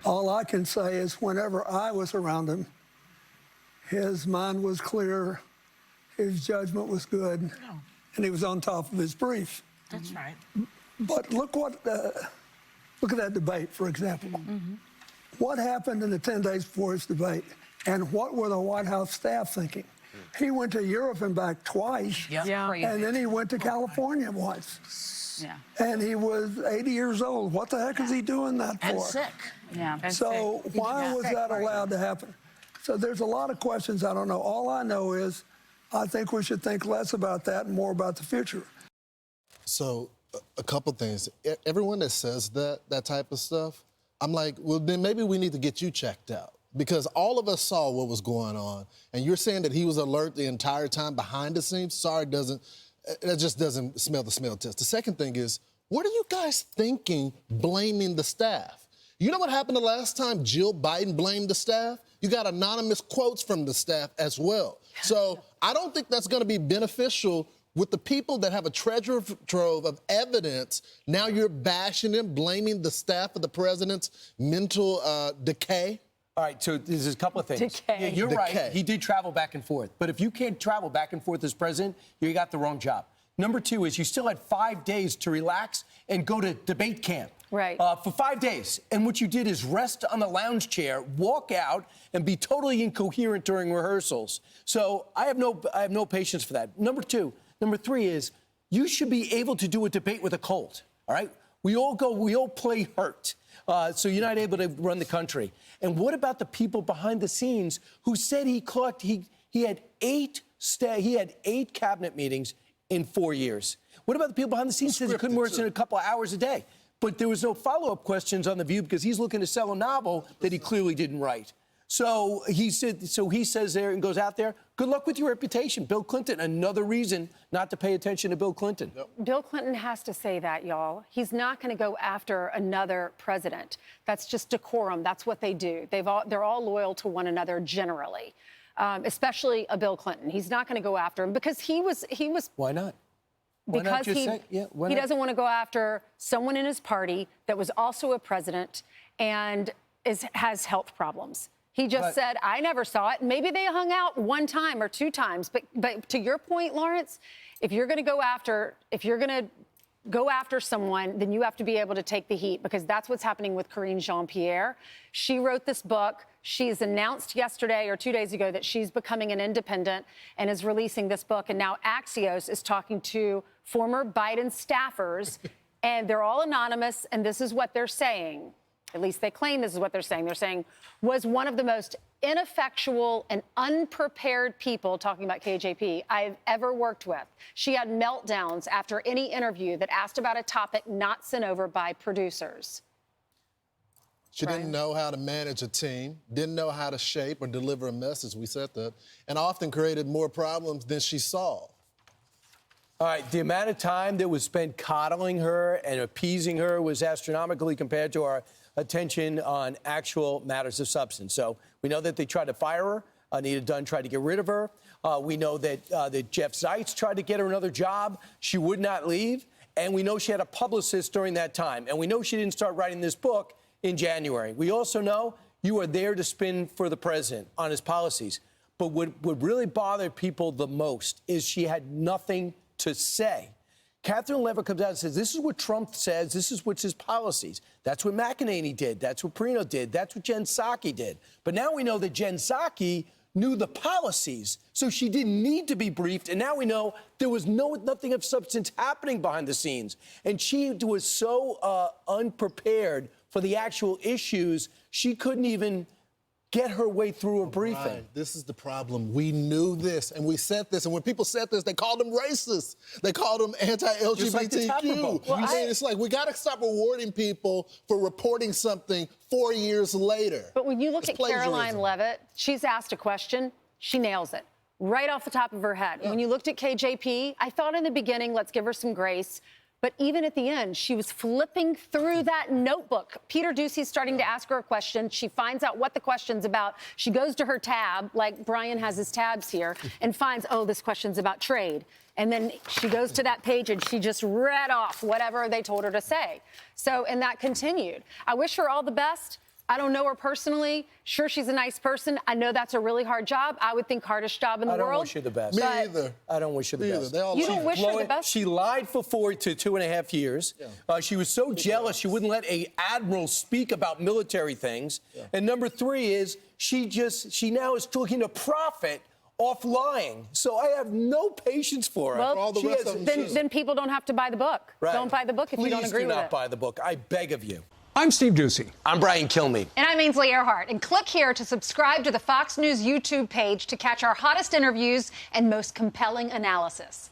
All I can say is whenever I was around him, his mind was clear, his judgment was good, and he was on top of his brief. That's right. But look at that debate, for example. What happened in the 10 days before his debate, and what were the White House staff thinking? He went to Europe and back twice, and then he went to California once. Yeah. And he was 80 years old. What the heck is he doing that for? And sick. Yeah. So why was that allowed to happen? So there's a lot of questions I don't know. All I know is I think we should think less about that and more about the future. So a couple things. Everyone that says that type of stuff, I'm like, well, then maybe we need to get you checked out. Because all of us saw what was going on, and you're saying that he was alert the entire time behind the scenes? Sorry, that just doesn't smell the smell test. The second thing is, what are you guys thinking blaming the staff? You know what happened the last time Jill Biden blamed the staff? You got anonymous quotes from the staff as well. So I don't think that's going to be beneficial with the people that have a treasure trove of evidence. Now you're bashing them, blaming the staff of the president's mental decay. All right, so there's a couple of things. Decay. Yeah, you're right. He did travel back and forth. But if you can't travel back and forth as president, you got the wrong job. Number two is you still had 5 days to relax and go to debate camp. Right. For 5 days. And what you did is rest on the lounge chair, walk out, and be totally incoherent during rehearsals. So I have no patience for that. Number three is you should be able to do a debate with a cold. All right? We all play hurt. So you're not able to run the country. And what about the people behind the scenes who said he had 8 cabinet meetings in 4 years? What about the people behind the scenes who said he couldn't work in a couple of hours a day? But there was no follow-up questions on The View because he's looking to sell a novel that he clearly didn't write. So he says there and goes out there, good luck with your reputation. Bill Clinton, another reason not to pay attention to Bill Clinton. Yep. Bill Clinton has to say that, y'all. He's not going to go after another president. That's just decorum. That's what they do. They're all loyal to one another generally, especially a Bill Clinton. He's not going to go after him because he was. Why not? Why because he doesn't want to go after someone in his party that was also a president and has health problems. He just said, I never saw it. Maybe they hung out 1 time or 2 times. But to your point, Lawrence, if you're going to go after someone, then you have to be able to take the heat because that's what's happening with Karine Jean-Pierre. She wrote this book. She's announced yesterday or 2 days ago that she's becoming an independent and is releasing this book. And now Axios is talking to former Biden staffers, and they're all anonymous. And this is what they're saying. At least they claim this is what they're saying. They're saying was one of the most ineffectual and unprepared people, talking about KJP, I've ever worked with. She had meltdowns after any interview that asked about a topic not sent over by producers. She didn't know how to manage a team, didn't know how to shape or deliver a message, we said that, and often created more problems than she solved. All right, the amount of time that was spent coddling her and appeasing her was astronomically compared to our attention on actual matters of substance. So we know that they tried to fire her. Anita Dunn tried to get rid of her. We know that Jeff Zients tried to get her another job. She would not leave. And we know she had a publicist during that time. And we know she didn't start writing this book in January. We also know you are there to spin for the president on his policies. But what really bothered people the most is she had nothing to say. Catherine Levitt comes out and says, this is what Trump says, this is what's his policies. That's what McEnany did, that's what Perino did, that's what Jen Psaki did. But now we know that Jen Psaki knew the policies, so she didn't need to be briefed, and now we know there was nothing of substance happening behind the scenes. And she was so unprepared for the actual issues, she couldn't even get her way through a briefing. Right. This is the problem. We knew this, and we said this, and when people said this, they called them racist. They called them anti-LGBTQ. Well, it's like, we got to stop rewarding people for reporting something 4 years later. But when you look at Caroline Levitt, she's asked a question, she nails it right off the top of her head. Yeah. When you looked at KJP, I thought in the beginning, let's give her some grace. But even at the end, she was flipping through that notebook. Peter Ducey's starting to ask her a question. She finds out what the question's about. She goes to her tab, like Brian has his tabs here, and finds, oh, this question's about trade. And then she goes to that page and she just read off whatever they told her to say. So, and that continued. I wish her all the best. I don't know her personally. Sure, she's a nice person. I know that's a really hard job. I would think hardest job in the world. I don't wish her the best. Me either. I don't wish her the best. They all You don't wish her the best? She lied for 4 to 2.5 years. Yeah. She was so jealous she wouldn't let an admiral speak about military things. Yeah. And number 3 is she now is looking to profit off lying. So I have no patience for her. Well, For all the rest of them, then people don't have to buy the book. Right. Don't buy the book if you don't agree Please do with not it. buy the book. I beg of you. I'm Steve Ducey. I'm Brian Kilmeade. And I'm Ainsley Earhart. And click here to subscribe to the Fox News YouTube page to catch our hottest interviews and most compelling analysis.